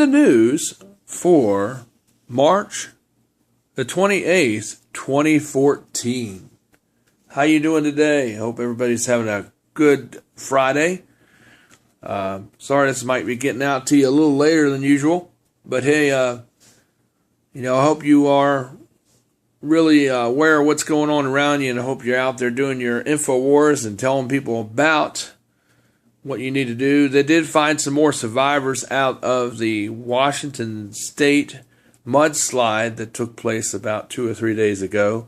the news for March the 28th, 2014. How you doing today? Hope everybody's having a good Friday. Sorry this might be getting out to you a little later than usual, but hey, I hope you are really aware of what's going on around you, and I hope you're out there doing your InfoWars and telling people about what you need to do. They did find some more survivors out of the Washington State mudslide that took place about 2 or 3 days ago.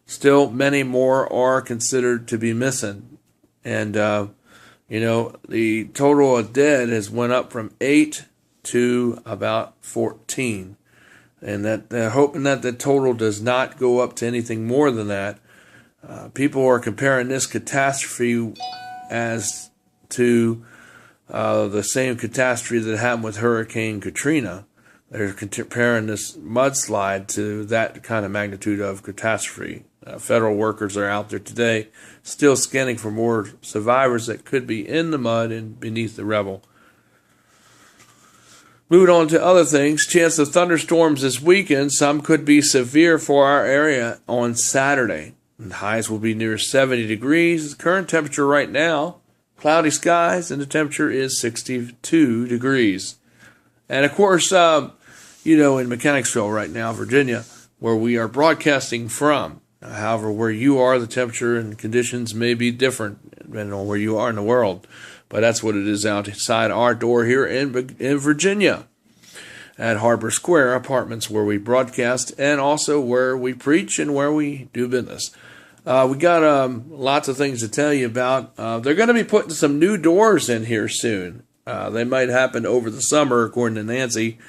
Still, many more are considered to be missing. And, the total of dead has went up from 8 to about 14. And that they're hoping that the total does not go up to anything more than that. People are comparing this catastrophe as to the same catastrophe that happened with Hurricane Katrina. They're comparing this mudslide to that kind of magnitude of catastrophe. Federal workers are out there today still scanning for more survivors that could be in the mud and beneath the rubble. Moving on to other things, chance of thunderstorms this weekend. Some could be severe for our area on Saturday. And highs will be near 70 degrees. The current temperature right now, cloudy skies, and the temperature is 62 degrees. And of course, in Mechanicsville right now, Virginia, where we are broadcasting from. However, where you are, the temperature and conditions may be different depending on where you are in the world. But that's what it is outside our door here in Virginia at Harbor Square Apartments, where we broadcast and also where we preach and where we do business. We got lots of things to tell you about. They're going to be putting some new doors in here soon. They might happen over the summer, according to Nancy,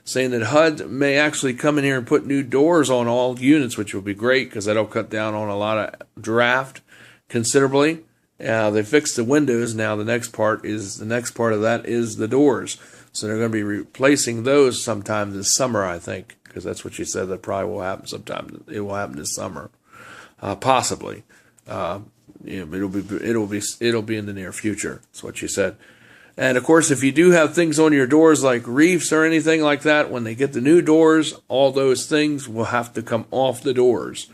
saying that HUD may actually come in here and put new doors on all units, which will be great because that'll cut down on a lot of draft considerably. They fixed the windows. Now the next part of that is the doors. So they're going to be replacing those sometime this summer, I think, because that's what she said that probably will happen sometime. It will happen this summer. Possibly, it'll be in the near future. That's what she said. And of course, if you do have things on your doors like reefs or anything like that, when they get the new doors, all those things will have to come off the doors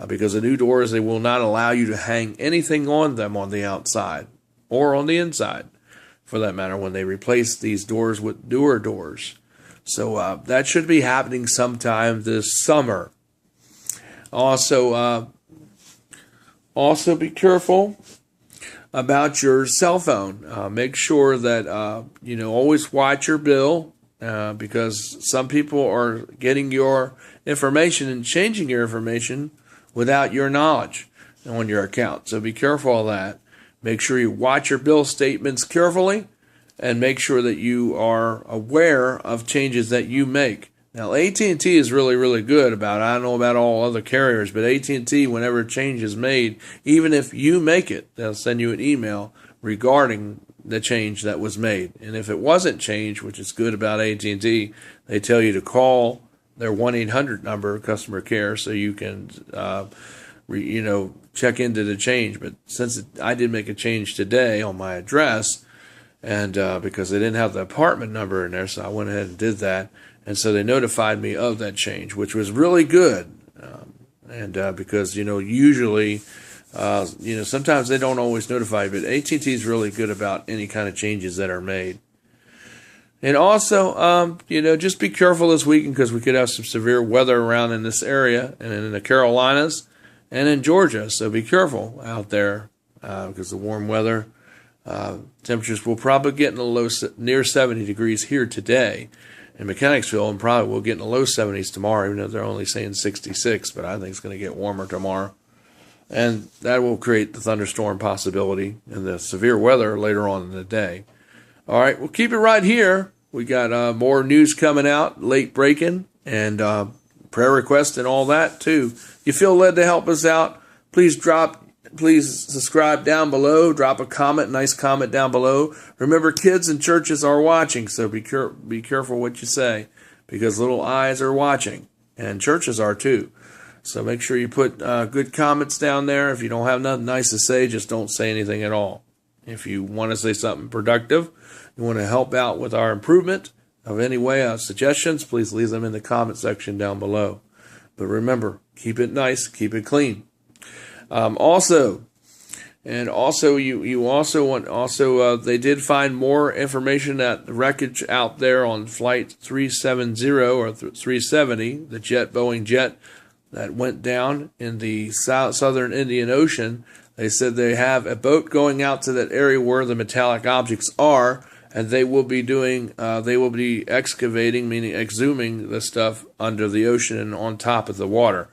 because the new doors, they will not allow you to hang anything on them on the outside or on the inside, for that matter, when they replace these doors with newer doors. So that should be happening sometime this summer. Also be careful about your cell phone. Make sure that, always watch your bill because some people are getting your information and changing your information without your knowledge on your account. So be careful of that. Make sure you watch your bill statements carefully and make sure that you are aware of changes that you make. Now, AT&T is really, really good about it. I don't know about all other carriers, but AT&T, whenever a change is made, even if you make it, they'll send you an email regarding the change that was made. And if it wasn't changed, which is good about AT&T, they tell you to call their 1-800 number, customer care, so you can, check into the change. But since I did make a change today on my address, and because they didn't have the apartment number in there, so I went ahead and did that. And so they notified me of that change, which was really good. Because, usually, sometimes they don't always notify you, but AT&T is really good about any kind of changes that are made. And also, just be careful this weekend because we could have some severe weather around in this area and in the Carolinas and in Georgia. So be careful out there because the warm weather, temperatures will probably get in the near 70 degrees here today in Mechanicsville, and probably we'll get in the low 70s tomorrow, even though they're only saying 66, but I think it's going to get warmer tomorrow. And that will create the thunderstorm possibility and the severe weather later on in the day. All right, we'll keep it right here. We got more news coming out, late breaking, and prayer requests and all that, too. If you feel led to help us out, please subscribe down below. Drop a comment, nice comment down below. Remember, kids and churches are watching, so be careful what you say, because little eyes are watching, and churches are too. So make sure you put good comments down there. If you don't have nothing nice to say, just don't say anything at all. If you want to say something productive, you want to help out with our improvement, of any way suggestions, please leave them in the comment section down below. But remember, keep it nice, keep it clean. They did find more information that the wreckage out there on Flight 370 or 370, the Boeing jet that went down in the southern Indian Ocean. They said they have a boat going out to that area where the metallic objects are, and they will be excavating, meaning exhuming the stuff under the ocean and on top of the water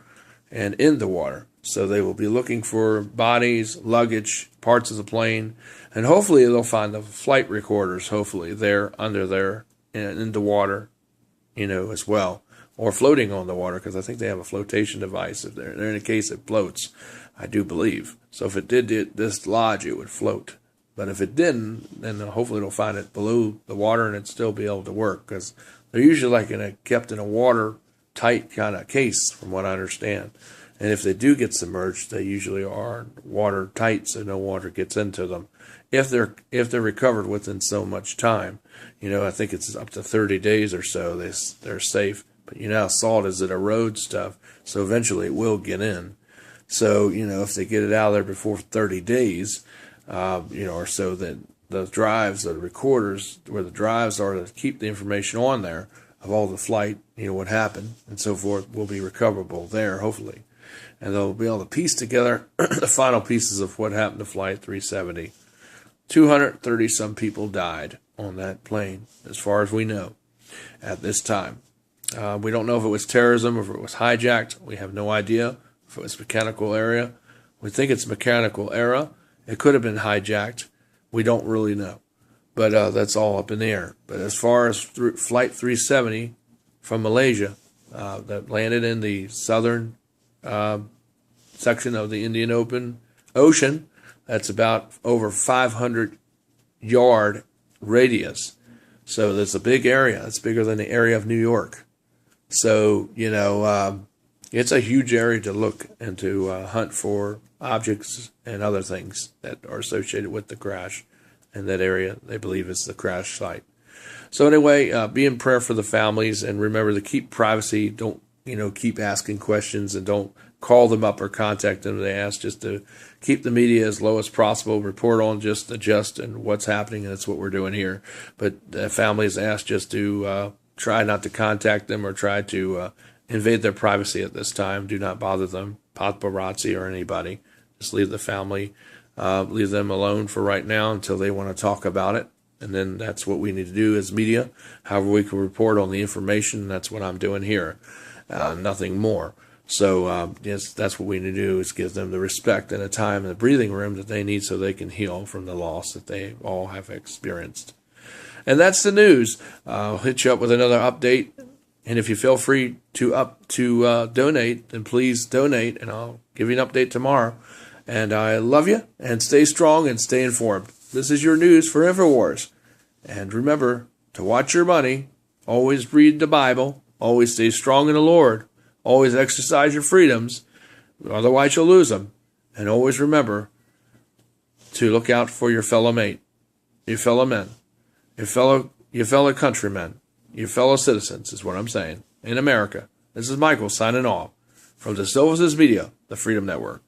and in the water. So they will be looking for bodies, luggage, parts of the plane, and hopefully they'll find the flight recorders, hopefully, there under there in the water, as well. Or floating on the water, because I think they have a flotation device. If they're in a case it floats, I do believe. So if it did dislodge, it would float. But if it didn't, then hopefully they'll find it below the water and it'd still be able to work, because they're usually kept in a watertight kind of case, from what I understand. And if they do get submerged, they usually are watertight, so no water gets into them. If they're recovered within so much time, I think it's up to 30 days or so. They're safe. But how salt is, it erodes stuff, so eventually it will get in. So if they get it out of there before 30 days, or so, that the drives, the recorders, where the drives are to keep the information on there of all the flight, what happened and so forth, will be recoverable there, hopefully. And they'll be able to piece together the final pieces of what happened to Flight 370. 230-some people died on that plane, as far as we know, at this time. We don't know if it was terrorism or if it was hijacked. We have no idea if it was mechanical error. We think it's mechanical error. It could have been hijacked. We don't really know. But that's all up in the air. But as far as Flight 370 from Malaysia, that landed in the southern section of the Indian Ocean, that's about over 500-yard radius. So that's a big area. It's bigger than the area of New York. So, it's a huge area to look and to hunt for objects and other things that are associated with the crash. And that area, they believe, is the crash site. So anyway, be in prayer for the families, and remember to keep privacy. Don't, keep asking questions, and don't call them up or contact them. They ask just to keep the media as low as possible, report on just the gist and what's happening, and that's what we're doing here. But the families asked just to try not to contact them or try to invade their privacy at this time. Do not bother them, paparazzi or anybody. Just leave the family, leave them alone for right now until they want to talk about it. And then that's what we need to do as media. However, we can report on the information. That's what I'm doing here. Nothing more. So, yes, that's what we need to do, is give them the respect and the time and the breathing room that they need so they can heal from the loss that they all have experienced. And that's the news. I'll hit you up with another update. And if you feel free to donate, then please donate, and I'll give you an update tomorrow. And I love you, and stay strong and stay informed. This is your news for InfoWars. And remember to watch your money, always read the Bible, always stay strong in the Lord, always exercise your freedoms, otherwise you'll lose them. And always remember to look out for your fellow mate, your fellow men, your fellow countrymen, your fellow citizens is what I'm saying, in America. This is Michael signing off from the Silvers Media, the Freedom Network.